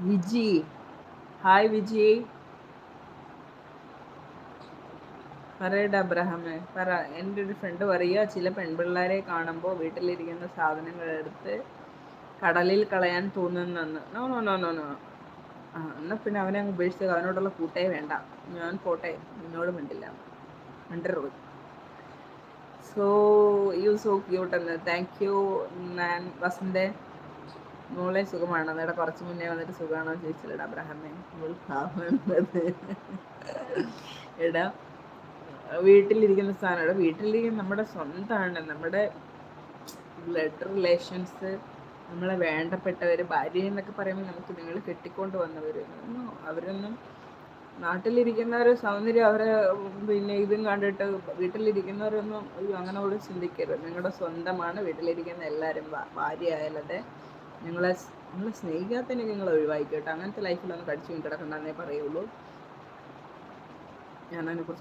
Viji, hi Viji. പറയട അബ്രഹാമേ, പറ. എൻ്റെ ഒരു ഫ്രണ്ട് പറയുക, ചില പെൺപിള്ളേരെ കാണുമ്പോൾ വീട്ടിലിരിക്കുന്ന സാധനങ്ങൾ എടുത്ത് കടലിൽ കളയാൻ തോന്നുന്നെന്ന്. No no no no no. എന്നാൽ പിന്നെ അവനെ അങ്ങ് ഉപേക്ഷിച്ചത്, അവനോടുള്ള കൂട്ടേ വേണ്ട. ഞാൻ പോട്ടെ, നിന്നോട് മിണ്ടില്ല, മിണ്ടരുത്. സോ യു സോ ക്യൂട്ട് എന്ന്. Thank you. ഞാൻ വസന്തേ, മോളെ സുഖമാണോ? നേടെ കുറച്ച് മുന്നേ വന്നിട്ട് സുഖമാണോ ചോദിച്ചില്ലടാ അബ്രഹാമേ. മോൾ പാവണത്. എടാ, വീട്ടിലിരിക്കുന്ന സാധനം, വീട്ടിലിരിക്കുന്ന നമ്മുടെ സ്വന്തമാണ്, നമ്മുടെ ബ്ലഡ് റിലേഷൻസ്, നമ്മളെ വേണ്ടപ്പെട്ടവർ, ഭാര്യ എന്നൊക്കെ പറയുമ്പോൾ നമുക്ക് നിങ്ങൾ കെട്ടിക്കൊണ്ട് വന്നവർ, അവരൊന്നും നാട്ടിലിരിക്കുന്നവർ സൗന്ദര്യം അവരെ പിന്നെ ഇതും കണ്ടിട്ട് വീട്ടിലിരിക്കുന്നവരൊന്നും അങ്ങനെ കൂടെ ചിന്തിക്കരുത്. നിങ്ങളുടെ സ്വന്തമാണ് വീട്ടിലിരിക്കുന്ന എല്ലാവരും. ഭാര്യ ആയാലതെ നിങ്ങളെ സ്നേഹിക്കാത്തതിനെ നിങ്ങൾ ഒഴിവാക്കി കേട്ടോ. അങ്ങനത്തെ ലൈഫിലൊന്നും കടിച്ചു കിടക്കണ്ടെന്നേ പറയുള്ളൂ. ഞാനതിനെക്കുറിച്ച്